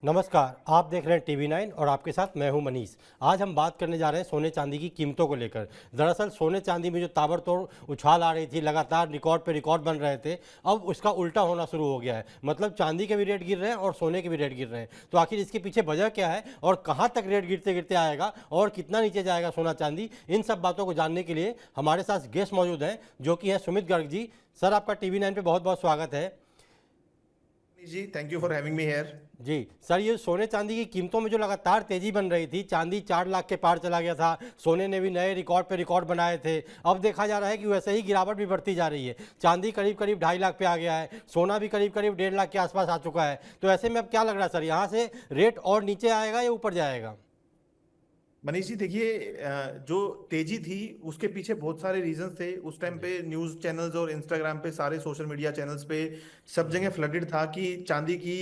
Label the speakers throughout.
Speaker 1: नमस्कार, आप देख रहे हैं टीवी 9 और आपके साथ मैं हूं मनीष। आज हम बात करने जा रहे हैं सोने चांदी की कीमतों को लेकर। दरअसल सोने चांदी में जो ताबड़तोड़ उछाल आ रही थी, लगातार रिकॉर्ड पे रिकॉर्ड बन रहे थे, अब उसका उल्टा होना शुरू हो गया है। मतलब चांदी के भी रेट गिर रहे हैं और सोने के भी रेट गिर रहे हैं। तो आखिर इसके पीछे वजह क्या है और कहाँ तक रेट गिरते गिरते आएगा और कितना नीचे जाएगा सोना चांदी, इन सब बातों को जानने के लिए हमारे साथ गेस्ट मौजूद हैं, जो कि हैं सुमित गर्ग जी। सर, आपका टीवी 9 पे बहुत बहुत स्वागत है।
Speaker 2: जी, thank you for having me here.
Speaker 1: जी सर, ये सोने चांदी की कीमतों में जो लगातार तेजी बन रही थी, चांदी 4 लाख के पार चला गया था, सोने ने भी नए रिकॉर्ड पे रिकॉर्ड बनाए थे। अब देखा जा रहा है कि वैसे ही गिरावट भी बढ़ती जा रही है। चांदी करीब करीब 2.5 लाख पे आ गया है, सोना भी करीब करीब 1.5 लाख के आसपास आ चुका है। तो ऐसे में अब क्या लग रहा है सर, यहाँ से रेट और नीचे आएगा या ऊपर जाएगा?
Speaker 2: मनीष जी देखिए, जो तेजी थी उसके पीछे बहुत सारे रीजंस थे। उस टाइम
Speaker 1: जी।
Speaker 2: पे न्यूज़ चैनल्स और इंस्टाग्राम पे सारे सोशल मीडिया चैनल्स पे सब जगह फ्लडेड था कि चांदी की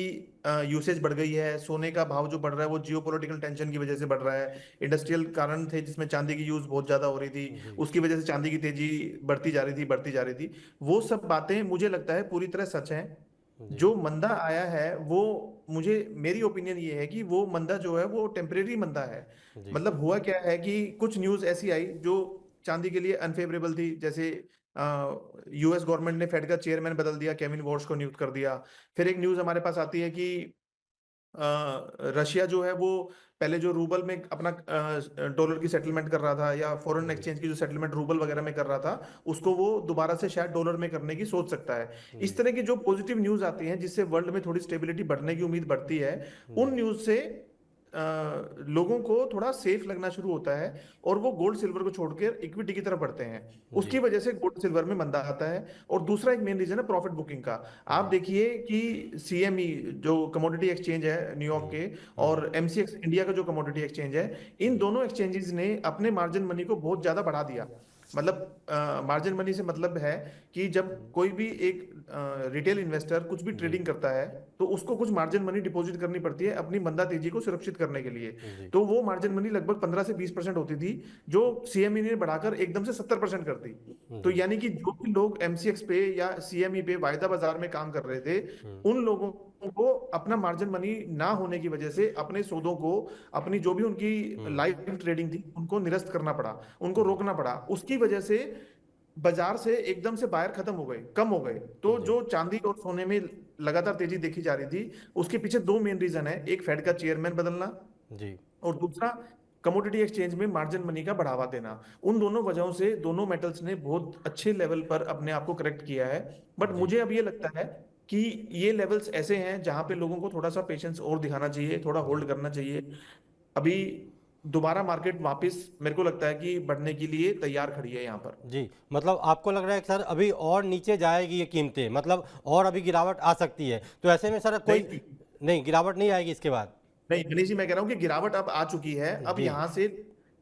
Speaker 2: यूसेज बढ़ गई है, सोने का भाव जो बढ़ रहा है वो जियो पॉलिटिकल टेंशन की वजह से बढ़ रहा है। इंडस्ट्रियल कारण थे जिसमें चांदी की यूज बहुत ज्यादा हो रही थी,
Speaker 1: जी।
Speaker 2: उसकी वजह से चांदी की तेजी बढ़ती जा रही थी, बढ़ती जा रही थी। वो सब बातें मुझे लगता है पूरी तरह सच हैं।
Speaker 1: जी।
Speaker 2: जो मंदा आया है वो, मुझे मेरी ओपिनियन ये है कि वो मंदा जो है वो टेम्परेरी मंदा है।
Speaker 1: जी।
Speaker 2: मतलब हुआ क्या है कि कुछ न्यूज ऐसी आई जो चांदी के लिए अनफेवरेबल थी। जैसे यूएस गवर्नमेंट ने फेड का चेयरमैन बदल दिया, केविन वॉर्श को नियुक्त कर दिया। फिर एक न्यूज हमारे पास आती है कि रशिया जो है वो पहले जो रूबल में अपना डॉलर की सेटलमेंट कर रहा था या फॉरेन
Speaker 1: जी।
Speaker 2: एक्सचेंज की जो सेटलमेंट रूबल वगैरह में कर रहा था, उसको वो दोबारा से शायद डॉलर में करने की सोच सकता है। इस
Speaker 1: जी।
Speaker 2: तरह की जो पॉजिटिव न्यूज आती हैं जिससे वर्ल्ड में थोड़ी स्टेबिलिटी बढ़ने की उम्मीद बढ़ती है, उन
Speaker 1: जी।
Speaker 2: न्यूज से लोगों को थोड़ा सेफ लगना शुरू होता है और वो गोल्ड सिल्वर को छोड़कर इक्विटी की तरफ बढ़ते हैं। उसकी
Speaker 1: जी।
Speaker 2: वजह से गोल्ड सिल्वर में मंदा आता है। और दूसरा एक मेन रीजन है प्रॉफिट बुकिंग का। आप
Speaker 1: जी।
Speaker 2: देखिए कि सीएमई जो कमोडिटी एक्सचेंज है न्यूयॉर्क के, और एमसीएक्स इंडिया का जो कमोडिटी एक्सचेंज है, इन
Speaker 1: जी।
Speaker 2: दोनों एक्सचेंजेस ने अपने मार्जिन मनी को बहुत ज्यादा बढ़ा दिया। मतलब मार्जिन मनी से मतलब है कि जब कोई भी एक रिटेल इन्वेस्टर कुछ भी
Speaker 1: जी।
Speaker 2: ट्रेडिंग करता है तो उसको कुछ मार्जिन मनी डिपॉजिट करनी पड़ती है अपनी मंदा तेजी को सुरक्षित करने के लिए।
Speaker 1: जी।
Speaker 2: तो वो मार्जिन मनी लगभग 15 से 20% होती थी, जो सीएमई ने बढ़ाकर एकदम से 70% कर दी। तो
Speaker 1: जी।
Speaker 2: यानी कि जो भी लोग एमसीएक्स पे या सीएमई पे वायदा बाजार में काम कर रहे थे, उन लोगों को अपना मार्जिन मनी ना होने की वजह से अपने सौदों को, अपनी जो भी उनकी लाइव ट्रेडिंग थी उनको निरस्त करना पड़ा, उनको
Speaker 1: जी।
Speaker 2: रोकना पड़ा। उसकी वजह से बाजार से एकदम से बायर खत्म हो गए, कम हो गए। तो
Speaker 1: जी।
Speaker 2: जो चांदी और सोने में लगातार तेजी देखी जा रही थी, उसके पीछे दो मेन रीजन है। एक फेड का चेयरमैन बदलना,
Speaker 1: जी।
Speaker 2: और दूसरा कमोडिटी एक्सचेंज में मार्जिन मनी का बढ़ावा देना। उन दोनों वजहों से दोनों मेटल्स ने बहुत अच्छे लेवल पर अपने आप को करेक्ट किया है। बट
Speaker 1: जी।
Speaker 2: मुझे अब ये लगता है कि ये लेवल्स ऐसे हैं जहां पे लोगों को थोड़ा सा पेशेंस और दिखाना चाहिए, थोड़ा
Speaker 1: जी।
Speaker 2: होल्ड करना चाहिए। अभी दोबारा मार्केट वापस मेरे को लगता है कि बढ़ने के लिए तैयार खड़ी है यहाँ पर।
Speaker 1: जी। मतलब आपको लग रहा है कि सर अभी और नीचे जाएगी ये कीमतें, मतलब और अभी गिरावट आ सकती है? तो ऐसे में सर कोई
Speaker 2: नहीं
Speaker 1: नहीं, गिरावट नहीं आएगी इसके बाद?
Speaker 2: नहीं मनीष जी, मैं कह रहा हूँ कि गिरावट अब आ चुकी है। अब
Speaker 1: जी।
Speaker 2: यहाँ से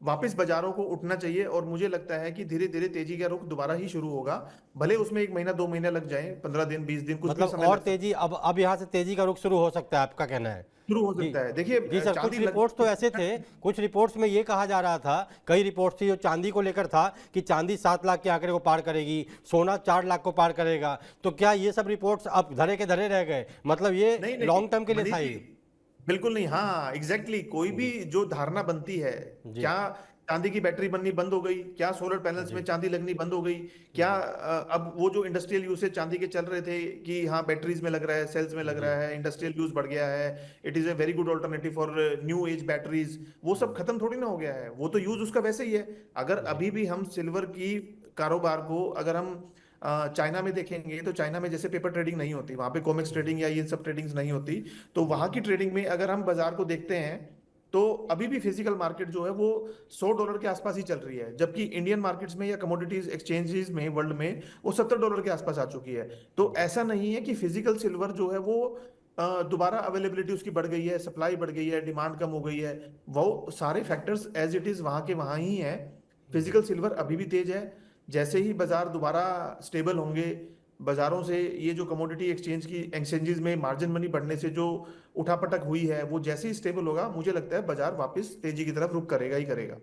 Speaker 2: वापस बाजारों को उठना चाहिए, और मुझे लगता है कि धीरे धीरे तेजी का रुख दोबारा ही शुरू होगा। भले उसमें 1 महीना 2 महीना लग जाए, 15 दिन 20 दिन, कुछ भी
Speaker 1: मतलब
Speaker 2: समय
Speaker 1: और
Speaker 2: लग सकता
Speaker 1: तेजी, अब यहाँ से तेजी का रुख शुरू हो सकता है, आपका कहना है?
Speaker 2: शुरू हो
Speaker 1: जी।
Speaker 2: सकता है।
Speaker 1: जी
Speaker 2: देखिए
Speaker 1: सर, कुछ
Speaker 2: चांदी
Speaker 1: रिपोर्ट्स तो ऐसे थे,
Speaker 2: लगभग
Speaker 1: कुछ रिपोर्ट्स में ये कहा जा रहा था, कई रिपोर्ट्स थी जो चांदी को लेकर था कि चांदी 7 लाख के आंकड़े को पार करेगी, सोना 4 लाख को पार करेगा। तो क्या ये सब रिपोर्ट्स अब धरे के धरे रह गए? मतलब ये
Speaker 2: नहीं नहीं
Speaker 1: लॉन्ग टर्म के लिए
Speaker 2: मनीष
Speaker 1: था
Speaker 2: जी,
Speaker 1: ये?
Speaker 2: बिल्कुल नहीं। हाँ एग्जैक्टली कोई भी
Speaker 1: जी।
Speaker 2: जो धारणा बनती है,
Speaker 1: जी।
Speaker 2: क्या चांदी की बैटरी बननी बंद हो गई, क्या सोलर पैनल्स में
Speaker 1: जी।
Speaker 2: चांदी लगनी बंद हो गई, क्या
Speaker 1: जी।
Speaker 2: अब वो जो इंडस्ट्रियल यूसेज चांदी के चल रहे थे कि हाँ बैटरीज में लग रहा है, सेल्स में लग
Speaker 1: जी।
Speaker 2: रहा है, इंडस्ट्रियल यूज बढ़ गया है, it is a very good alternative for new age batteries, वो सब खत्म थोड़ी ना हो गया है। वो तो यूज उसका वैसे ही है। अगर
Speaker 1: जी।
Speaker 2: अभी भी हम सिल्वर की कारोबार को अगर हम चाइना में देखेंगे, तो चाइना में जैसे पेपर ट्रेडिंग नहीं होती, वहां पे कॉमेक्स ट्रेडिंग या ये सब ट्रेडिंग्स नहीं होती। तो
Speaker 1: जी।
Speaker 2: वहां की ट्रेडिंग में अगर हम बाजार को देखते हैं, तो अभी भी फिजिकल मार्केट जो है वो $100 के आसपास ही चल रही है, जबकि इंडियन मार्केट्स में या कमोडिटीज एक्सचेंजेस में वर्ल्ड में वो $70 के आसपास आ चुकी है। तो
Speaker 1: जी।
Speaker 2: ऐसा नहीं है कि फिजिकल सिल्वर जो है वो दोबारा अवेलेबिलिटी उसकी बढ़ गई है, सप्लाई बढ़ गई है, डिमांड कम हो गई है। वो सारे फैक्टर्स एज इट इज वहां के वहां ही है।
Speaker 1: जी।
Speaker 2: फिजिकल सिल्वर अभी भी तेज है। जैसे ही बाजार दोबारा स्टेबल होंगे, बाजारों से ये जो कमोडिटी एक्सचेंजेस में मार्जिन मनी बढ़ने से जो उठापटक हुई है वो जैसे ही स्टेबल होगा, मुझे लगता है बाजार वापस तेजी की तरफ रुख करेगा ही करेगा।